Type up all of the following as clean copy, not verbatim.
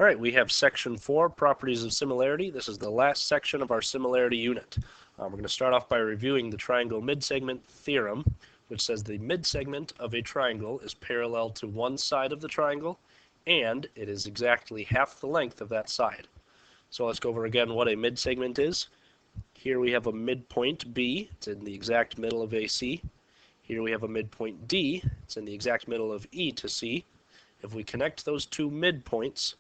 All right, we have section 4, properties of similarity. This is the last section of our similarity unit. We're going to start off by reviewing the triangle midsegment theorem, which says the midsegment of a triangle is parallel to one side of the triangle, and it is exactly half the length of that side. So let's go over again what a midsegment is. Here we have a midpoint B. It's in the exact middle of AC. Here we have a midpoint D. It's in the exact middle of E to C. If we connect those two midpoints,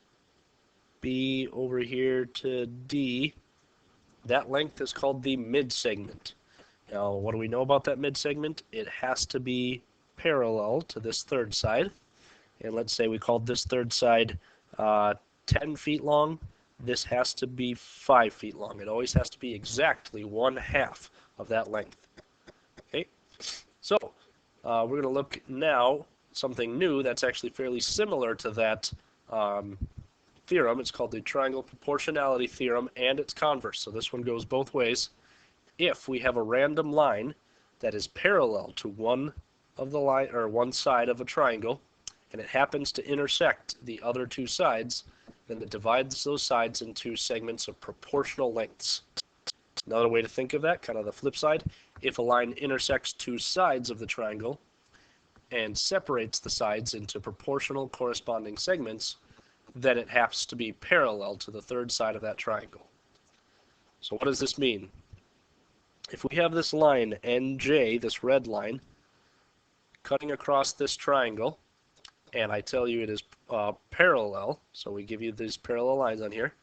B over here to D, that length is called the midsegment. Now, what do we know about that midsegment? It has to be parallel to this third side. And let's say we called this third side 10 feet long. This has to be 5 feet long. It always has to be exactly 1/2 of that length. Okay, so we're going to look now something new that's actually fairly similar to that theorem. It's called the triangle proportionality theorem, and its converse. So this one goes both ways. If we have a random line that is parallel to one of the line or one side of a triangle, and it happens to intersect the other two sides, then it divides those sides into segments of proportional lengths. Another way to think of that, kind of the flip side, if a line intersects two sides of the triangle and separates the sides into proportional corresponding segments, then it has to be parallel to the third side of that triangle. So what does this mean? If we have this line NJ, this red line, cutting across this triangle, and I tell you it is parallel, so we give you these parallel lines on here,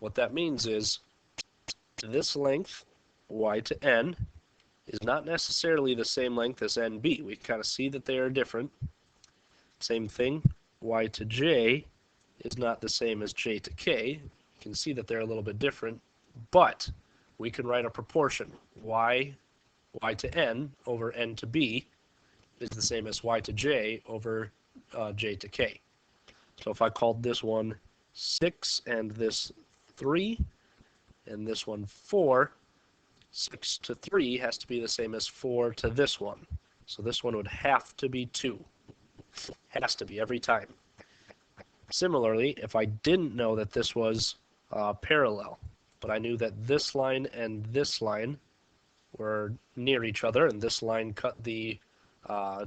what that means is this length, y to n, is not necessarily the same length as NB. We kind of see that they are different. Same thing, y to j is not the same as j to k. You can see that they're a little bit different, but we can write a proportion. Y to n over n to b is the same as y to j over j to k. So if I called this one 6 and this 3 and this one 4, 6 to 3 has to be the same as 4 to this one. So this one would have to be 2. Has to be every time. Similarly, if I didn't know that this was parallel, but I knew that this line and this line were near each other, and this line cut the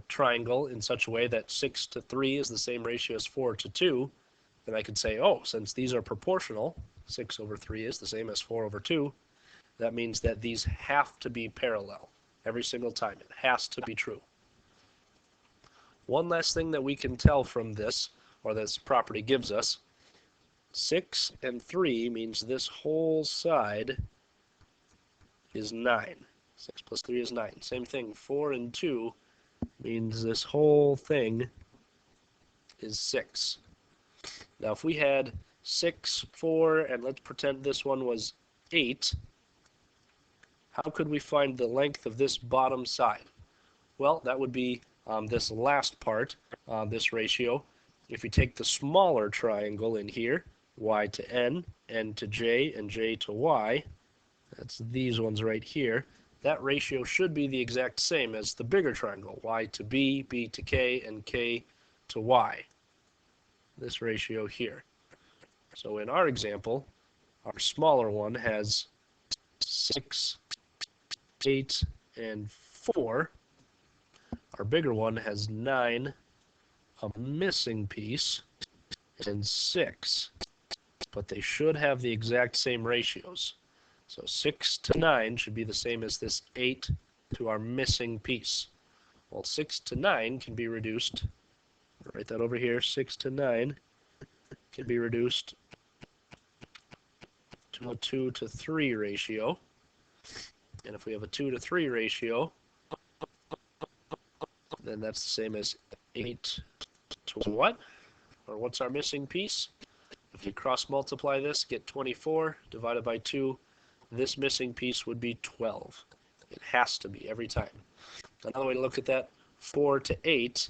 triangle in such a way that 6 to 3 is the same ratio as 4 to 2, then I could say, oh, since these are proportional, 6 over 3 is the same as 4 over 2, that means that these have to be parallel every single time. It has to be true. One last thing that we can tell from this, or this property gives us, 6 and 3 means this whole side is 9. 6 plus 3 is 9. Same thing, 4 and 2 means this whole thing is 6. Now if we had 6, 4, and let's pretend this one was 8, how could we find the length of this bottom side? Well, that would be this last part, this ratio. If we take the smaller triangle in here, y to n, n to j, and j to y, that's these ones right here, that ratio should be the exact same as the bigger triangle, y to b, b to k, and k to y. This ratio here. So in our example, our smaller one has 6, 8, and 4. Our bigger one has 9, a missing piece, and 6. But they should have the exact same ratios. So 6 to 9 should be the same as this 8 to our missing piece. Well, 6 to 9 can be reduced, write that over here, 6 to 9 can be reduced to a 2 to 3 ratio. And if we have a 2 to 3 ratio, then that's the same as 8 to what? Or what's our missing piece? If you cross multiply this, get 24 divided by 2, this missing piece would be 12. It has to be every time. Another way to look at that, 4 to 8,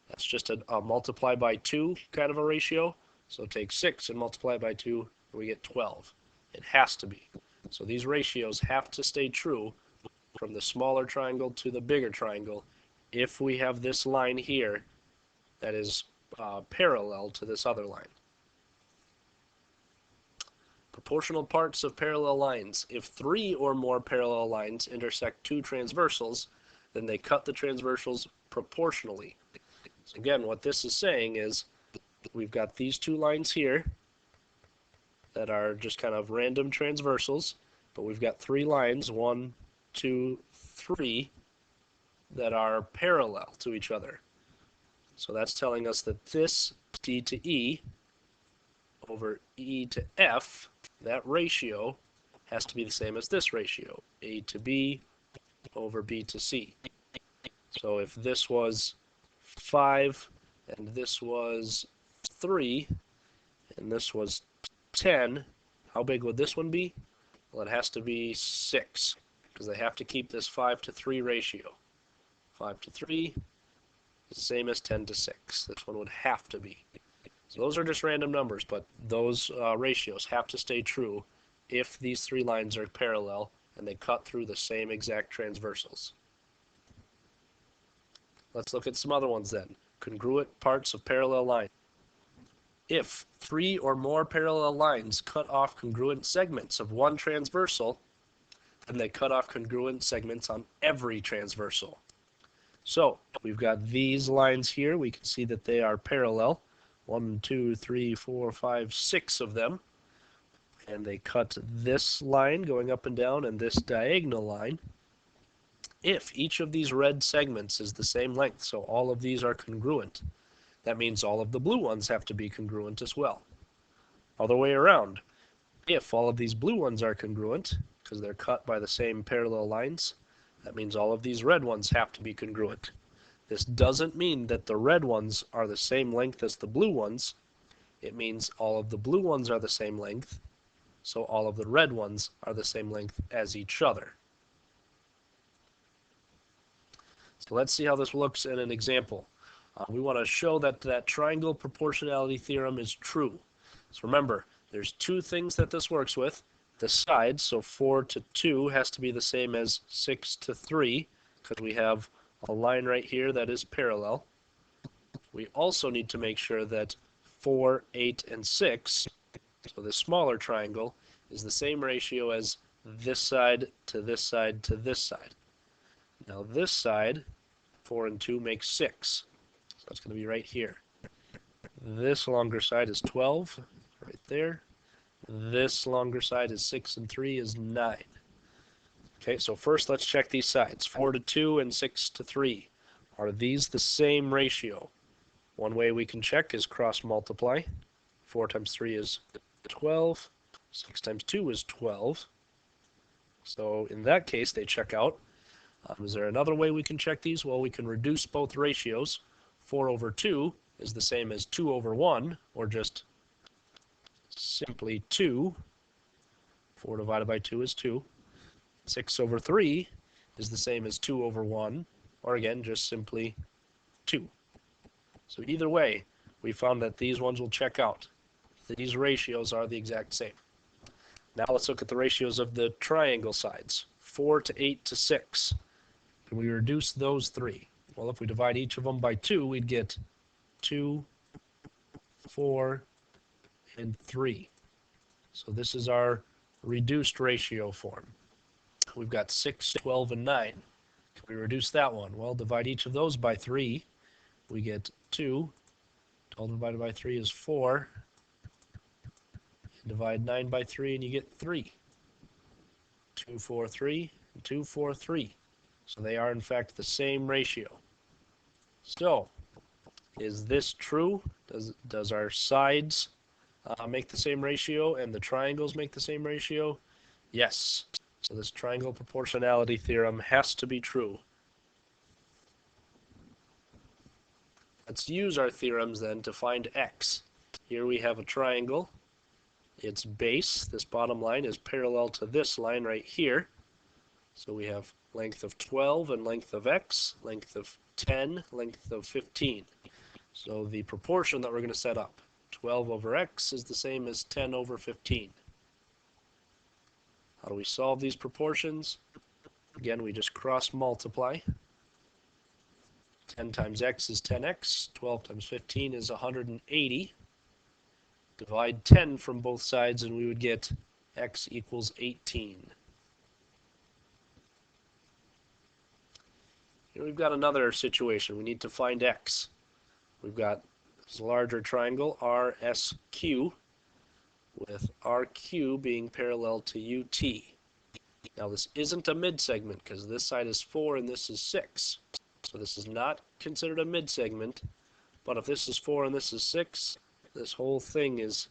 that's just a multiply by 2 kind of a ratio. So take 6 and multiply by 2, and we get 12. It has to be. So these ratios have to stay true from the smaller triangle to the bigger triangle if we have this line here that is parallel to this other line. Proportional parts of parallel lines. If 3 or more parallel lines intersect 2 transversals, then they cut the transversals proportionally. Again, what this is saying is we've got these 2 lines here that are just kind of random transversals, but we've got 3 lines, 1, 2, 3, that are parallel to each other. So that's telling us that this D to E over E to F, that ratio has to be the same as this ratio, A to B over B to C. So if this was 5 and this was 3 and this was 10, how big would this one be? Well, it has to be 6 because they have to keep this 5 to 3 ratio. 5 to 3 is the same as 10 to 6. This one would have to be. So those are just random numbers, but those ratios have to stay true if these 3 lines are parallel and they cut through the same exact transversals. Let's look at some other ones then. Congruent parts of parallel lines. If 3 or more parallel lines cut off congruent segments of one transversal, then they cut off congruent segments on every transversal. So we've got these lines here. We can see that they are parallel. 1, 2, 3, 4, 5, 6 of them. And they cut this line going up and down and this diagonal line. If each of these red segments is the same length, so all of these are congruent, that means all of the blue ones have to be congruent as well. Other way around, if all of these blue ones are congruent, because they're cut by the same parallel lines, that means all of these red ones have to be congruent. This doesn't mean that the red ones are the same length as the blue ones. It means all of the blue ones are the same length, so all of the red ones are the same length as each other. So let's see how this looks in an example. We want to show that that triangle proportionality theorem is true. So remember, there's 2 things that this works with. The sides, so 4 to 2 has to be the same as 6 to 3, because we have a line right here that is parallel. We also need to make sure that 4, 8, and 6, so this smaller triangle, is the same ratio as this side to this side to this side. Now this side, 4 and 2 makes 6. So that's going to be right here. This longer side is 12, right there. This longer side is 6 and 3 is 9. Okay, so first let's check these sides. 4 to 2 and 6 to 3. Are these the same ratio? One way we can check is cross multiply. 4 times 3 is 12. 6 times 2 is 12. So in that case, they check out. Is there another way we can check these? Well, we can reduce both ratios. 4 over 2 is the same as 2 over 1, or just simply 2. 4 divided by 2 is 2. 6 over 3 is the same as 2 over 1, or again, just simply 2. So either way, we found that these ones will check out. These ratios are the exact same. Now let's look at the ratios of the triangle sides. 4 to 8 to 6. Can we reduce those 3? Well, if we divide each of them by 2, we'd get 2, 4, and 3. So this is our reduced ratio form. We've got 6, 12, and 9. Can we reduce that one? Well, divide each of those by 3. We get 2. 12 divided by 3 is 4. Divide 9 by 3 and you get 3. 2, 4, 3, and 2, 4, 3. So they are in fact the same ratio. So, is this true? Does our sides make the same ratio and the triangles make the same ratio? Yes. So this triangle proportionality theorem has to be true. Let's use our theorems then to find x. Here we have a triangle. Its base, this bottom line, is parallel to this line right here. So we have length of 12 and length of x, length of 10, length of 15. So the proportion that we're going to set up, 12 over x, is the same as 10 over 15. How do we solve these proportions? Again, we just cross multiply. 10 times x is 10x. 12 times 15 is 180. Divide 10 from both sides and we would get x equals 18. Here we've got another situation. We need to find x. We've got this larger triangle, RSQ, with RQ being parallel to UT. Now this isn't a mid-segment because this side is 4 and this is 6. So this is not considered a mid-segment. But if this is 4 and this is 6, this whole thing is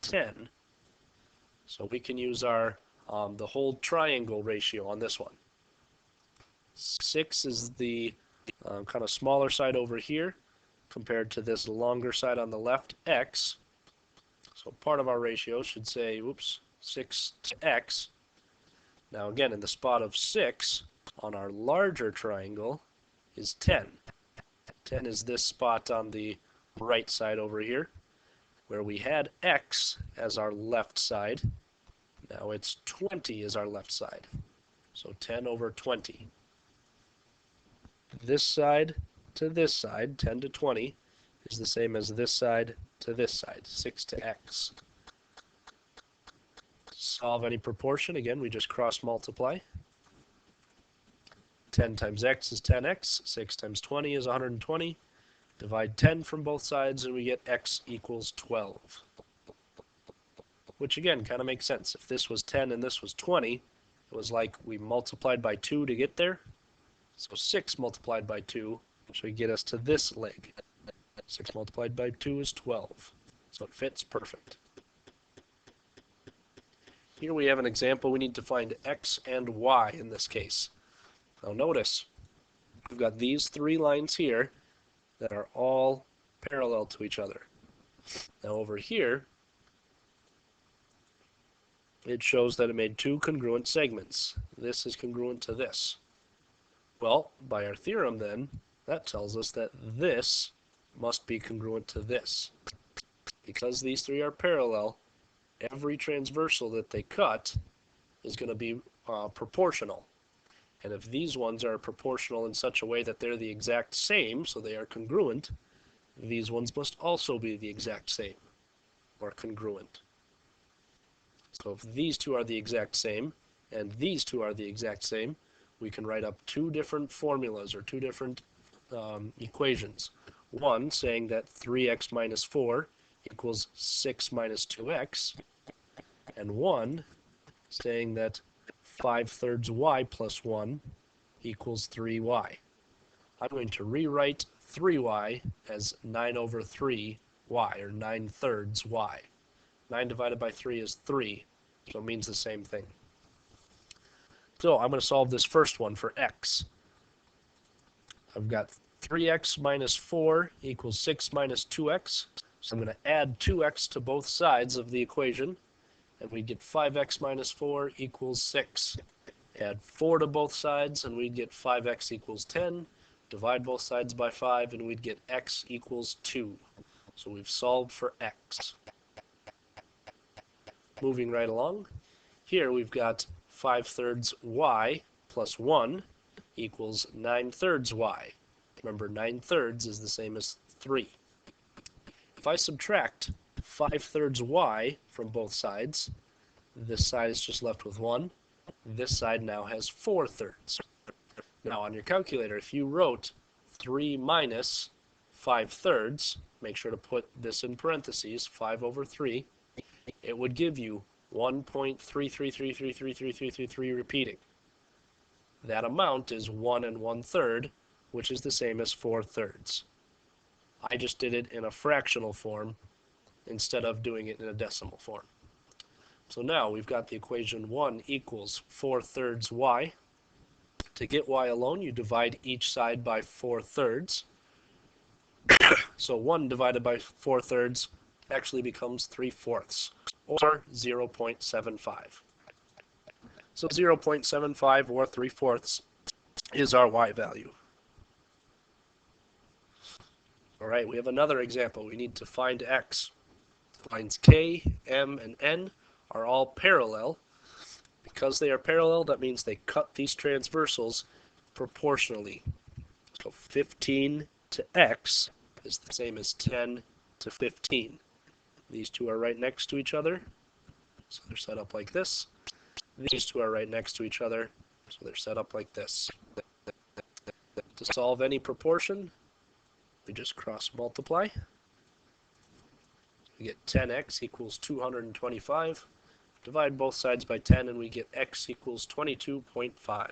10. So we can use our the whole triangle ratio on this one. 6 is the kind of smaller side over here compared to this longer side on the left, x. So part of our ratio should say, 6 to x. Now again, in the spot of 6 on our larger triangle is 10. 10 is this spot on the right side over here, where we had x as our left side. Now it's 20 as our left side. So 10 over 20. This side to this side, 10 to 20, is the same as this side to this side, 6 to x. Solve any proportion, again, we just cross multiply. 10 times x is 10x, 6 times 20 is 120. Divide 10 from both sides and we get x equals 12. Which again kind of makes sense. If this was 10 and this was 20, it was like we multiplied by 2 to get there. So 6 multiplied by 2 should get us to this leg. 6 multiplied by 2 is 12. So it fits perfect. Here we have an example. We need to find x and y in this case. Now notice, we've got these 3 lines here that are all parallel to each other. Now over here, it shows that it made 2 congruent segments. This is congruent to this. Well, by our theorem then, that tells us that this must be congruent to this. Because these 3 are parallel, every transversal that they cut is going to be proportional. And if these ones are proportional in such a way that they're the exact same, so they are congruent, these ones must also be the exact same, or congruent. So if these 2 are the exact same, and these 2 are the exact same, we can write up 2 different formulas, or 2 different equations. One saying that 3x minus 4 equals 6 minus 2x, and one saying that 5/3 y plus 1 equals 3y. I'm going to rewrite 3y as 9 over 3y, or 9/3 y. 9 divided by 3 is 3, so it means the same thing. So I'm going to solve this first one for x. I've got 3x minus 4 equals 6 minus 2x. So I'm going to add 2x to both sides of the equation, and we get 5x minus 4 equals 6. Add 4 to both sides, and we'd get 5x equals 10. Divide both sides by 5, and we'd get x equals 2. So we've solved for x. Moving right along, here we've got 5/3 y plus 1 equals 9/3 y. Remember, 9/3 is the same as 3. If I subtract 5/3 y from both sides, this side is just left with 1. This side now has 4/3. Now on your calculator, if you wrote 3 minus 5/3, make sure to put this in parentheses, 5 over 3, it would give you 1.33333333 repeating. That amount is 1 1/3, which is the same as 4/3. I just did it in a fractional form instead of doing it in a decimal form. So now we've got the equation 1 equals 4/3 y. To get y alone, you divide each side by 4/3. So 1 divided by 4/3 actually becomes 3/4, or 0.75. So 0.75 or 3/4 is our y value. All right, we have another example. We need to find x. Lines K, M, and N are all parallel. Because they are parallel, that means they cut these transversals proportionally. So 15 to x is the same as 10 to 15. These two are right next to each other, so they're set up like this. These two are right next to each other, so they're set up like this. To solve any proportion, we just cross multiply. We get 10x equals 225. Divide both sides by 10 and we get x equals 22.5.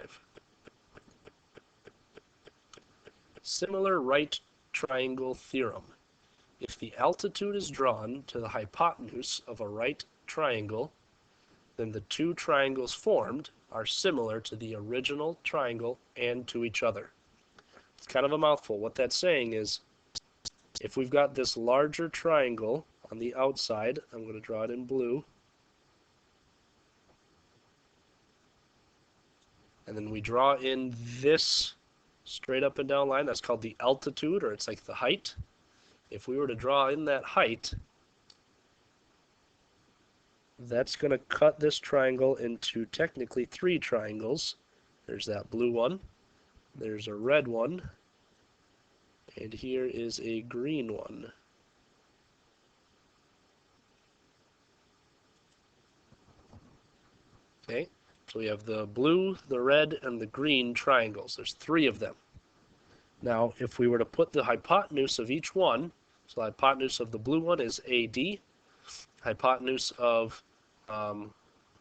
Similar right triangle theorem. If the altitude is drawn to the hypotenuse of a right triangle, then the two triangles formed are similar to the original triangle and to each other. It's kind of a mouthful. What that's saying is, if we've got this larger triangle on the outside, I'm going to draw it in blue, and then we draw in this straight up and down line, that's called the altitude, or it's like the height. If we were to draw in that height, that's going to cut this triangle into technically 3 triangles. There's that blue one, there's a red one, and here is a green one. Okay, so we have the blue, the red, and the green triangles. There's 3 of them. Now, if we were to put the hypotenuse of each one, so the hypotenuse of the blue one is AD, hypotenuse of,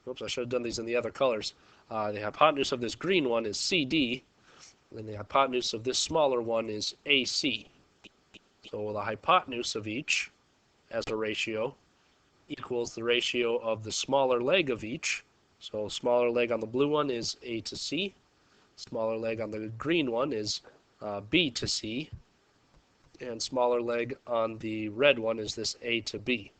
oops, I should have done these in the other colors. The hypotenuse of this green one is CD, and the hypotenuse of this smaller one is AC. So the hypotenuse of each, as a ratio, equals the ratio of the smaller leg of each. So smaller leg on the blue one is A to C. Smaller leg on the green one is B to C. And smaller leg on the red one is this A to B.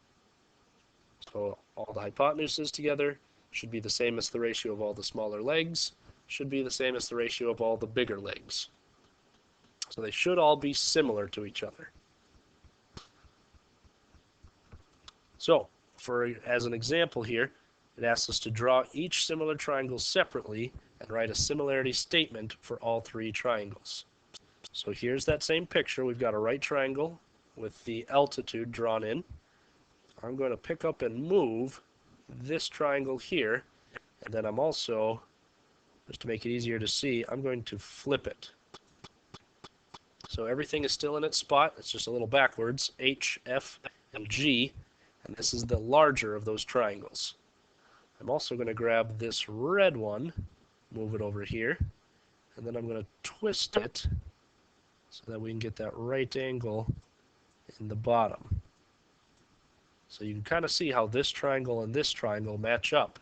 So all the hypotenuses together should be the same as the ratio of all the smaller legs, should be the same as the ratio of all the bigger legs. So they should all be similar to each other. So, as an example here, it asks us to draw each similar triangle separately and write a similarity statement for all 3 triangles. So here's that same picture. We've got a right triangle with the altitude drawn in. I'm going to pick up and move this triangle here, and then I'm also, just to make it easier to see, I'm going to flip it. So everything is still in its spot. It's just a little backwards, H, F, and G, and this is the larger of those triangles. I'm also going to grab this red one, move it over here, and then I'm going to twist it so that we can get that right angle in the bottom. So you can kind of see how this triangle and this triangle match up.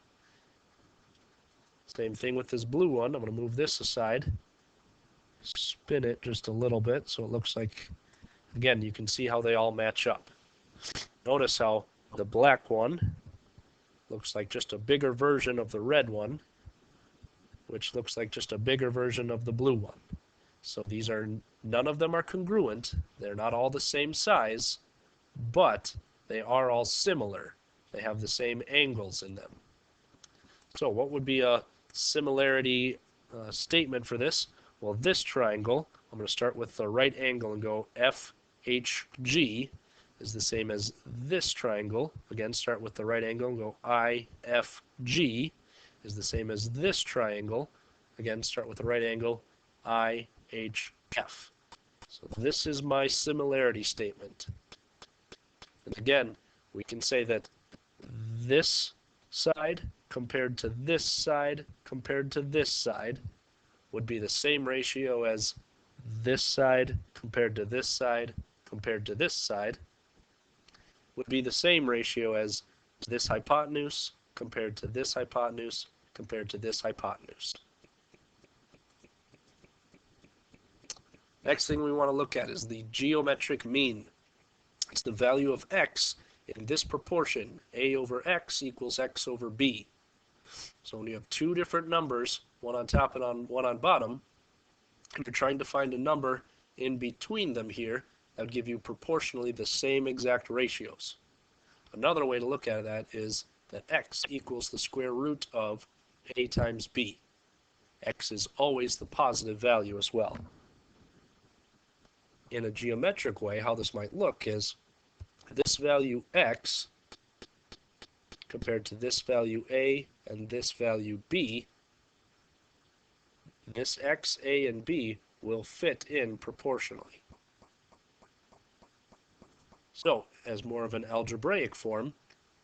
Same thing with this blue one. I'm going to move this aside, spin it just a little bit so it looks like, again, you can see how they all match up. Notice how the black one looks like just a bigger version of the red one, which looks like just a bigger version of the blue one. So these are, none of them are congruent. They're not all the same size, but they are all similar. They have the same angles in them. So what would be a similarity statement for this? Well, this triangle, I'm going to start with the right angle and go FHG is the same as this triangle. Again, start with the right angle and go IFG is the same as this triangle. Again, start with the right angle, IHF. So this is my similarity statement. And again, we can say that this side compared to this side compared to this side would be the same ratio as this side compared to this side compared to this side, would be the same ratio as this hypotenuse compared to this hypotenuse compared to this hypotenuse. Next thing we want to look at is the geometric mean. It's the value of x in this proportion. A over x equals x over b. So when you have 2 different numbers, one on top and one on bottom, and you're trying to find a number in between them here, that would give you proportionally the same exact ratios. Another way to look at that is that x equals the square root of a times b. X is always the positive value as well. in a geometric way, how this might look is this value x compared to this value a and this value b, this x, a, and b will fit in proportionally. So, as more of an algebraic form,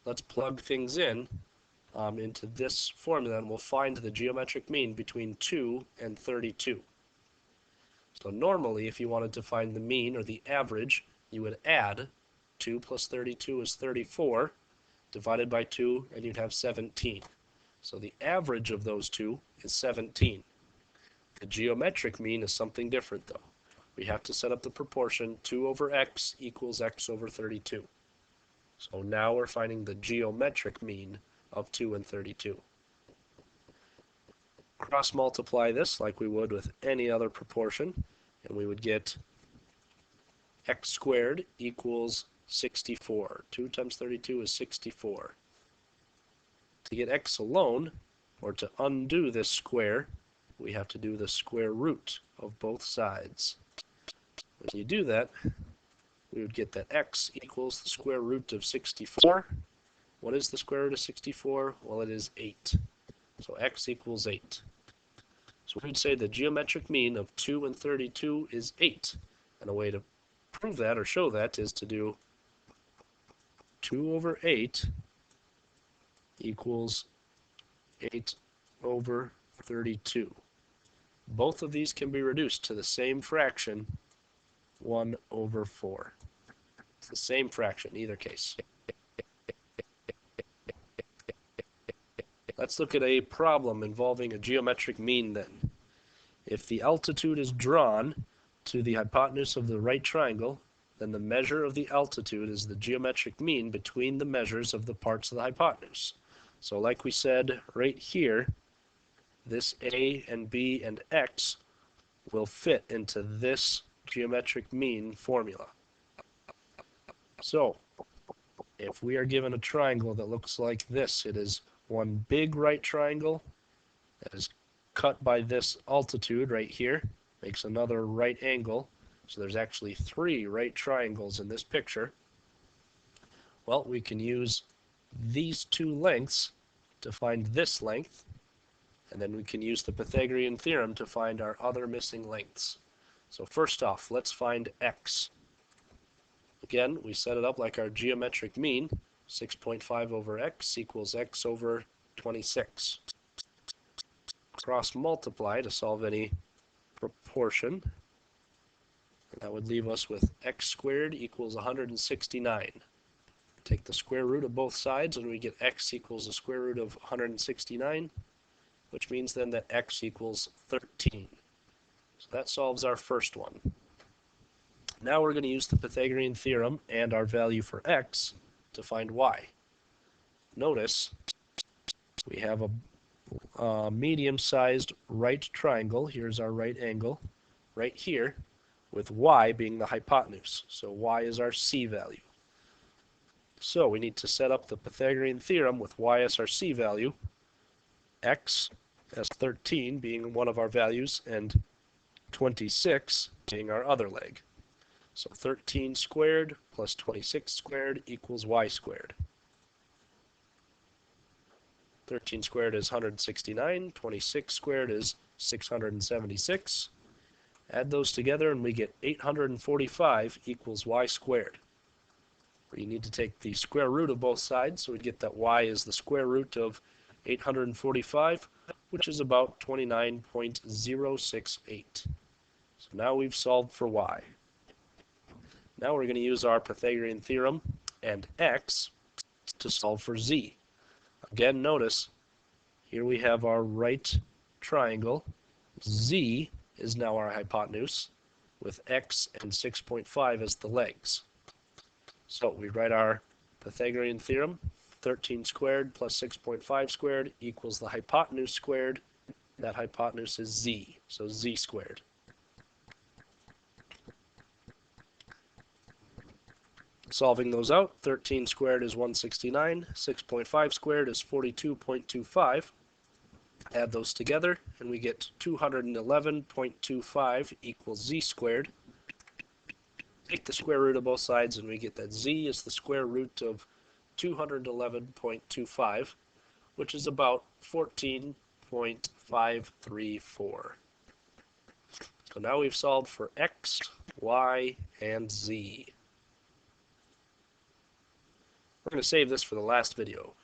let's plug things in into this formula, and we'll find the geometric mean between 2 and 32. So normally, if you wanted to find the mean or the average, you would add 2 plus 32 is 34, divided by 2, and you'd have 17. So the average of those two is 17. The geometric mean is something different, though. We have to set up the proportion 2 over x equals x over 32. So now we're finding the geometric mean of 2 and 32. Cross multiply this like we would with any other proportion, and we would get x squared equals 64. 2 times 32 is 64. To get x alone, or to undo this square, we have to do the square root of both sides. When you do that, we would get that x equals the square root of 64. What is the square root of 64? Well, it is 8. So x equals 8. So we'd say the geometric mean of 2 and 32 is 8. And a way to prove that or show that is to do 2 over 8 equals 8 over 32. Both of these can be reduced to the same fraction, 1 over 4. It's the same fraction, either case. Let's look at a problem involving a geometric mean then. If the altitude is drawn to the hypotenuse of the right triangle, then the measure of the altitude is the geometric mean between the measures of the parts of the hypotenuse. So like we said right here, this a and b and x will fit into this geometric mean formula. So if we are given a triangle that looks like this, it is one big right triangle that is cut by this altitude right here, makes another right angle. So there's actually 3 right triangles in this picture. Well, we can use these 2 lengths to find this length, and then we can use the Pythagorean theorem to find our other missing lengths. So first off, let's find x. Again, we set it up like our geometric mean. 6.5 over x equals x over 26. Cross multiply to solve any proportion. And that would leave us with x squared equals 169. Take the square root of both sides and we get x equals the square root of 169, which means then that x equals 13. So that solves our first one. Now we're going to use the Pythagorean theorem and our value for x to find y. Notice we have a medium-sized right triangle. Here's our right angle right here, with y being the hypotenuse. So y is our c value. So we need to set up the Pythagorean theorem with y as our c value, x as 13 being one of our values, and 26 being our other leg. So 13 squared plus 26 squared equals y squared. 13 squared is 169, 26 squared is 676. Add those together and we get 845 equals y squared. You need to take the square root of both sides, so we get that y is the square root of 845, which is about 29.068. So now we've solved for y. Now we're going to use our Pythagorean theorem and x to solve for z. Again, notice here we have our right triangle. Z is now our hypotenuse, with x and 6.5 as the legs. So we write our Pythagorean theorem. 13 squared plus 6.5 squared equals the hypotenuse squared. That hypotenuse is z, so z squared. Solving those out, 13 squared is 169, 6.5 squared is 42.25. Add those together, and we get 211.25 equals z squared. Take the square root of both sides, and we get that z is the square root of 211.25, which is about 14.534. So now we've solved for x, y, and z. We're going to save this for the last video.